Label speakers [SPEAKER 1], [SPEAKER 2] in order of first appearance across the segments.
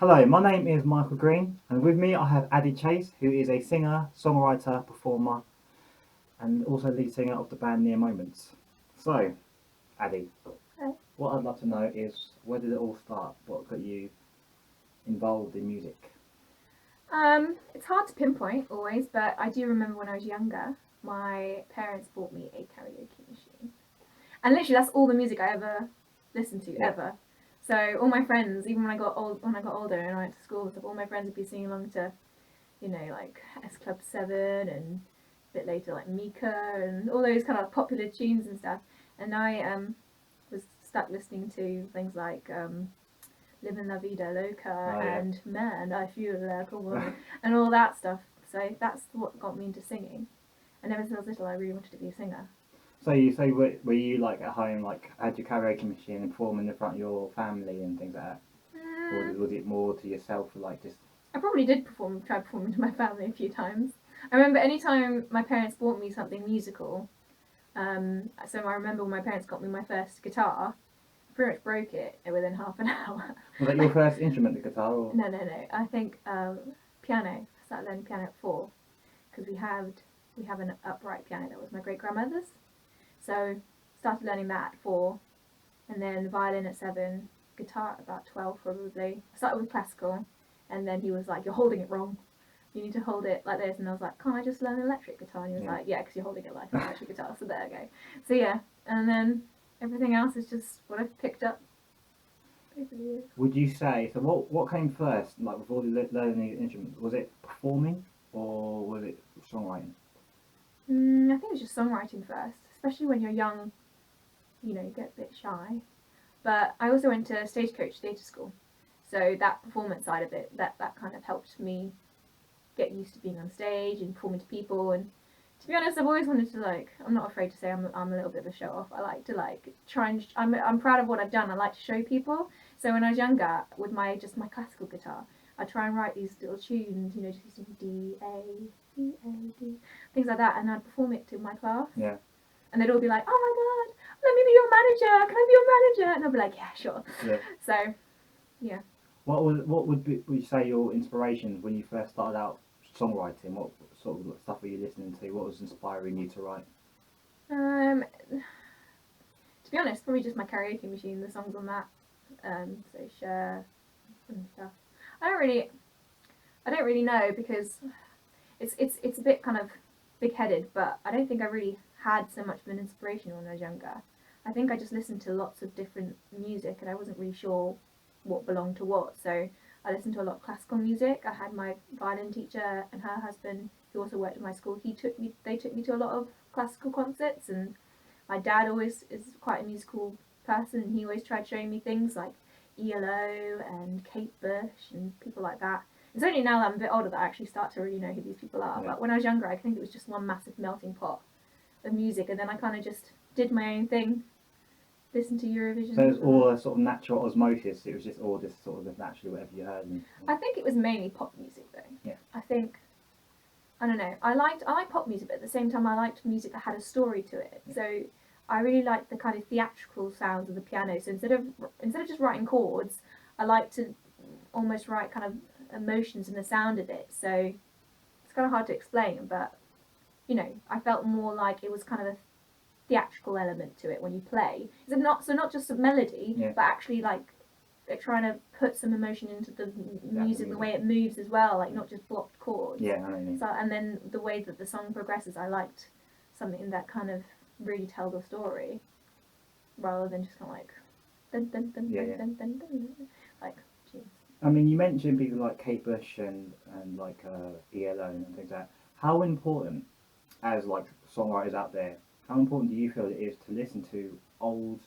[SPEAKER 1] Hello, my name is Michael Green, and with me I have Addy Chase, who is a singer, songwriter, performer, and also lead singer of the band Near Moments. So, Addy,
[SPEAKER 2] Hi.
[SPEAKER 1] what I'd love to know is where did it all start? What got you involved in music?
[SPEAKER 2] It's hard to pinpoint always, but I do remember when I was younger, my parents bought me a karaoke machine, and literally that's all the music I ever listened to
[SPEAKER 1] Yeah,
[SPEAKER 2] ever. So all my friends, even when I got older and I went to school and stuff, all my friends would be singing along to, like S Club 7 and a bit later like Mika and all those kind of popular tunes and stuff. And I was stuck listening to things like Living La Vida Loca
[SPEAKER 1] oh yeah.
[SPEAKER 2] and Man, I Feel Like a Woman and all that stuff. So that's what got me into singing. And ever since I was little, I really wanted to be a singer.
[SPEAKER 1] Were you like at home, like had your karaoke machine and performing in front of your family and things like that, or
[SPEAKER 2] Mm,
[SPEAKER 1] was it more to yourself, like just
[SPEAKER 2] I probably did try performing to my family a few times. I remember any time my parents bought me something musical. So I remember when my parents got me my first guitar, I pretty much broke it within half an hour.
[SPEAKER 1] was that your
[SPEAKER 2] Like,
[SPEAKER 1] first instrument, the guitar? Or
[SPEAKER 2] no. I think piano. I started learning piano at 4 because we have an upright piano that was my great grandmother's. So started learning that at 4, and then violin at 7, guitar at about 12 probably. I started with classical, and then he was like, "You're holding it wrong. You need to hold it like this." And I was like, "Can't I just learn electric guitar?" And he was
[SPEAKER 1] yeah.
[SPEAKER 2] like, "Yeah, because you're holding it like an electric guitar." So there I go. So yeah, and then everything else is just what I've picked up over the years.
[SPEAKER 1] Would you say so? What came first, like before learning the instrument? Was it performing or was it songwriting?
[SPEAKER 2] I think it's just songwriting first, especially when you're young. You get a bit shy. But I also went to Stagecoach Theatre School, so that performance side of it, that kind of helped me get used to being on stage and performing to people. And to be honest, I've always wanted to I'm not afraid to say I'm a little bit of a show off. I like to try and I'm proud of what I've done. I like to show people. So when I was younger, with my classical guitar, I try and write these little tunes, just using D A D A D things like that, and I'd perform it to my class,
[SPEAKER 1] Yeah.
[SPEAKER 2] and they'd all be like, "Oh my god, let me be your manager. Can I be your manager?" And I'd be like, "Yeah, sure."
[SPEAKER 1] Yeah.
[SPEAKER 2] So yeah.
[SPEAKER 1] Would you say your inspirations when you first started out songwriting? What sort of stuff were you listening to? What was inspiring you to write?
[SPEAKER 2] To be honest, probably just my karaoke machine, the songs on that. So Cher and stuff. I don't really, I don't really know because it's a bit kind of big headed, but I don't think I really had so much of an inspiration when I was younger. I think I just listened to lots of different music and I wasn't really sure what belonged to what. So I listened to a lot of classical music. I had my violin teacher and her husband, who also worked at my school. They took me to a lot of classical concerts, and my dad always is quite a musical person, and he always tried showing me things like ELO and Kate Bush and people like that. It's only now that I'm a bit older that I actually start to really know who these people are.
[SPEAKER 1] Yeah.
[SPEAKER 2] But when I was younger, I think it was just one massive melting pot of music, and then I kind of just did my own thing, listened to
[SPEAKER 1] So
[SPEAKER 2] Eurovision.
[SPEAKER 1] it was all a sort of natural osmosis. It was just all just sort of naturally whatever you heard.
[SPEAKER 2] I think it was mainly pop music though.
[SPEAKER 1] Yeah.
[SPEAKER 2] I think I don't know. I like pop music, but at the same time, I liked music that had a story to it.
[SPEAKER 1] Yeah.
[SPEAKER 2] So I really liked the kind of theatrical sounds of the piano. So instead of just writing chords, I like to almost write kind of emotions in the sound of it. So it's kind of hard to explain, but I felt more like it was kind of a theatrical element to it when you play. Not just a melody,
[SPEAKER 1] Yeah.
[SPEAKER 2] but actually like trying to put some emotion into the music, the
[SPEAKER 1] music.
[SPEAKER 2] way it moves as well, like not just blocked chords.
[SPEAKER 1] Yeah, I know what you mean.
[SPEAKER 2] So and then the way that the song progresses, I liked something that kind of really tells a story rather than just kind of like dun dun dun
[SPEAKER 1] Yeah,
[SPEAKER 2] dun
[SPEAKER 1] yeah.
[SPEAKER 2] dun dun dun, dun like tunes.
[SPEAKER 1] I mean, you mentioned people like Kate Bush and like ELO and things like that. How important, as like songwriters out there, how important do you feel it is to listen to old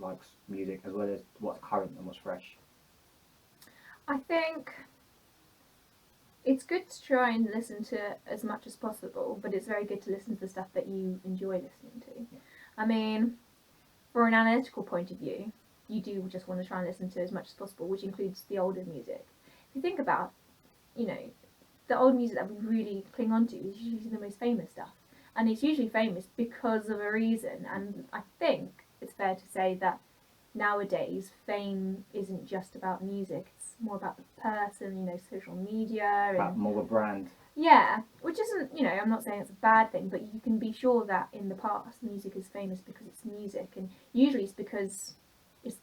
[SPEAKER 1] like music as well as what's current and what's fresh?
[SPEAKER 2] I think it's good to try and listen to as much as possible, but it's very good to listen to the stuff that you enjoy listening to. I mean, for an analytical point of view, you do just want to try and listen to as much as possible, which includes the older music. If you think about, you know, the old music that we really cling on to is usually the most famous stuff. And it's usually famous because of a reason. And I think it's fair to say that nowadays fame isn't just about music, it's more about the person, social media
[SPEAKER 1] About
[SPEAKER 2] and
[SPEAKER 1] more of a brand.
[SPEAKER 2] yeah, which isn't, I'm not saying it's a bad thing, but you can be sure that in the past music is famous because it's music, and usually it's because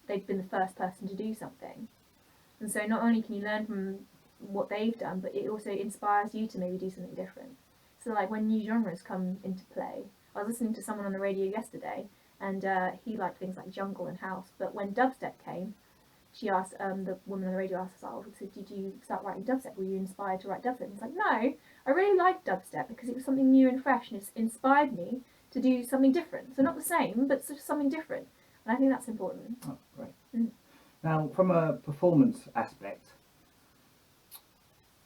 [SPEAKER 2] they've been the first person to do something. And so not only can you learn from what they've done, but it also inspires you to maybe do something different. So like when new genres come into play, I was listening to someone on the radio yesterday, and he liked things like jungle and house, but when dubstep came, she asked, the woman on the radio asked us, oh, so did you start writing dubstep? Were you inspired to write dubstep? And he's like, no, I really liked dubstep because it was something new and fresh, and it's inspired me to do something different. So not the same, but sort of something different. And I think that's important.
[SPEAKER 1] Oh, great. Now, from a performance aspect,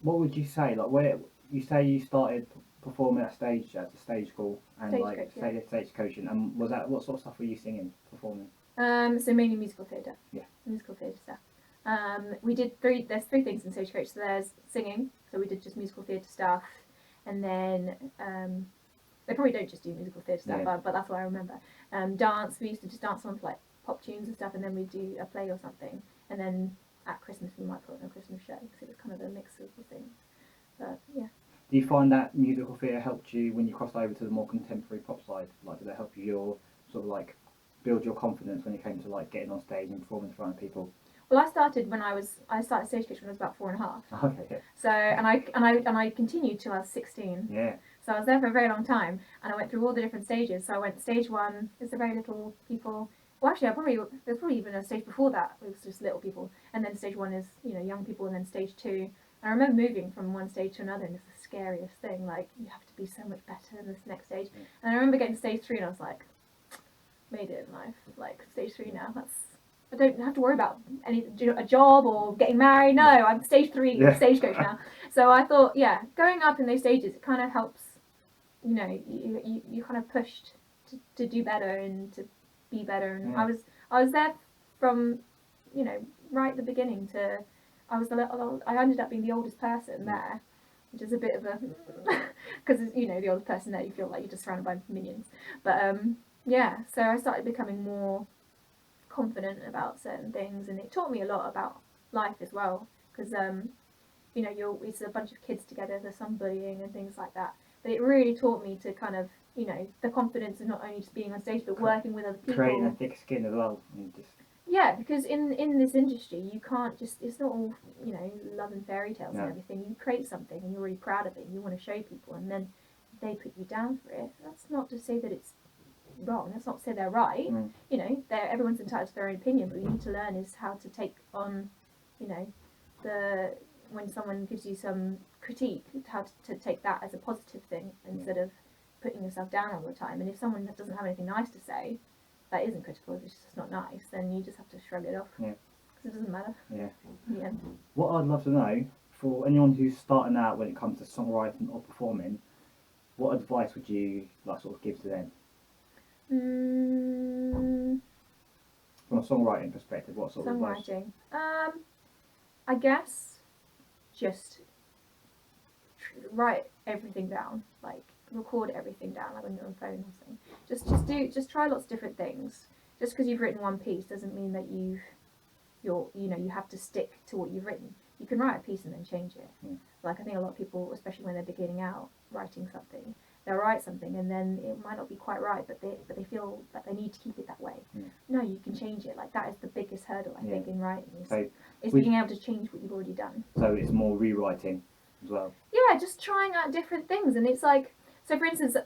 [SPEAKER 1] what would you say? Like, where you say you started performing at the stage school, and stage coaching, and was that what sort of stuff were you singing, performing?
[SPEAKER 2] So mainly musical theatre.
[SPEAKER 1] Yeah.
[SPEAKER 2] Musical theatre stuff. We did there's three things in Stagecoach. So there's singing, so we did just musical theatre stuff, and then they probably don't just do musical theatre stuff, but that's what I remember. Dance, we used to just dance on like pop tunes and stuff, and then we'd do a play or something, and then at Christmas we might put on a Christmas show, because it was kind of a mix of the things. But yeah.
[SPEAKER 1] Do you find that musical theatre helped you when you crossed over to the more contemporary pop side? Like, did it help you sort of like build your confidence when it came to like getting on stage and performing in front of people?
[SPEAKER 2] Well, I started Stagecoach when I was about 4.5.
[SPEAKER 1] Okay. Yeah.
[SPEAKER 2] So and I continued till I was 16.
[SPEAKER 1] Yeah.
[SPEAKER 2] So I was there for a very long time, and I went through all the different stages. So I went stage 1, it's the very little people. Well, actually, there's probably even a stage before that. It was just little people, and then stage 1 is young people, and then stage 2. I remember moving from one stage to another, and it's the scariest thing. Like, you have to be so much better in this next stage. Yeah. And I remember getting stage 3, and I was like, made it in life. Like, stage 3 now. I don't have to worry about a job or getting married. No, I'm stage 3 Stagecoach now. So I thought, going up in those stages, it kind of helps. You kind of pushed to do better and to be better. And I was there from, right at the beginning to. I ended up being the oldest person there, which is a bit of a because the oldest person there, you feel like you're just surrounded by minions. But so I started becoming more confident about certain things, and it taught me a lot about life as well, because it's a bunch of kids together, there's some bullying and things like that, but it really taught me to kind of the confidence of not only just being on stage but working with other people,
[SPEAKER 1] creating a thick skin as well, and just
[SPEAKER 2] because in this industry you can't just, it's not all love and fairy tales and everything. You create something and you're really proud of it and you want to show people, and then they put you down for it. That's not to say that it's wrong, that's not to say they're right. Everyone's entitled to their own opinion, but you need to learn is how to take on when someone gives you some critique, how to take that as a positive thing instead of putting yourself down all the time. And if someone doesn't have anything nice to say, that isn't critical, if it's just not nice, then you just have to shrug it off, because it doesn't matter.
[SPEAKER 1] What I'd love to know, for anyone who's starting out when it comes to songwriting or performing, what advice would you like sort of give to them? From a songwriting perspective, what sort of advice?
[SPEAKER 2] Songwriting. I guess just write everything down, like record everything down, like on your own phone or something. Just try lots of different things. Just because you've written one piece doesn't mean that you have to stick to what you've written. You can write a piece and then change it. Like, I think a lot of people, especially when they're beginning out writing something, they'll write something and then it might not be quite right, but they feel that they need to keep it that way. No, you can change it. Like, that is the biggest hurdle, I think, in writing, is being able to change what you've already done.
[SPEAKER 1] So it's more rewriting as well.
[SPEAKER 2] Yeah, just trying out different things. And it's like, so for instance,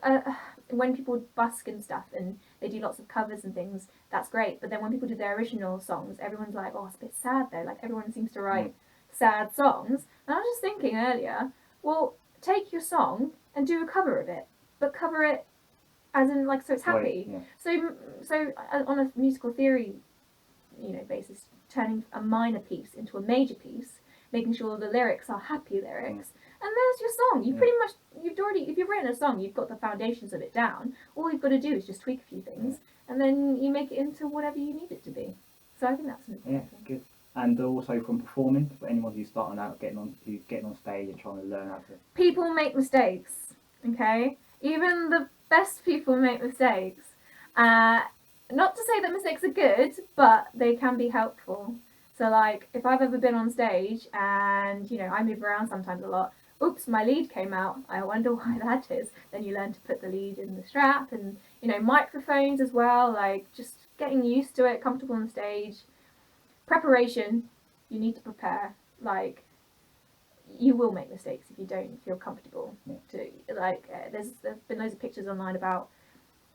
[SPEAKER 2] when people busk and stuff and they do lots of covers and things, that's great. But then when people do their original songs, everyone's like, oh, it's a bit sad though. Like, everyone seems to write sad songs. And I was just thinking earlier, well, take your song and do a cover of it, but cover it as in, like, so it's happy. So on a musical theory, basis, turning a minor piece into a major piece, making sure the lyrics are happy lyrics, and there's your song. You pretty much, if you've written a song, you've got the foundations of it down. All you've got to do is just tweak a few things, and then you make it into whatever you need it to be. So I think that's an important thing.
[SPEAKER 1] Good. And also from performing, for anyone who's starting out, getting on stage and trying to learn how to.
[SPEAKER 2] People make mistakes, okay? Even the best people make mistakes. not to say that mistakes are good, but they can be helpful. So like if I've ever been on stage and I move around sometimes a lot, oops, my lead came out, I wonder why that is. Then you learn to put the lead in the strap, and microphones as well, like just getting used to it, comfortable on stage. Preparation, you need to prepare. Like you will make mistakes if you don't feel comfortable. To like there's been loads of pictures online about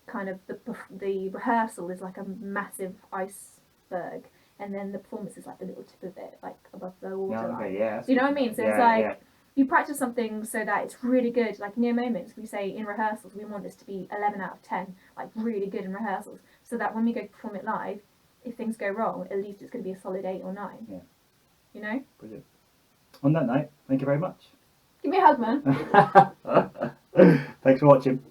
[SPEAKER 2] kind of the rehearsal is like a massive iceberg, and then the performance is like the little tip of it, like above the waterline. Do you know what I mean? So it's like you practice something so that it's really good. Like near moments, we say in rehearsals we want this to be 11 out of 10, like really good in rehearsals, so that when we go to perform it live, if things go wrong, at least it's going to be a solid 8 or 9.
[SPEAKER 1] Yeah.
[SPEAKER 2] You know?
[SPEAKER 1] Brilliant. On that note, thank you very much.
[SPEAKER 2] Give me a hug, man.
[SPEAKER 1] Thanks for watching.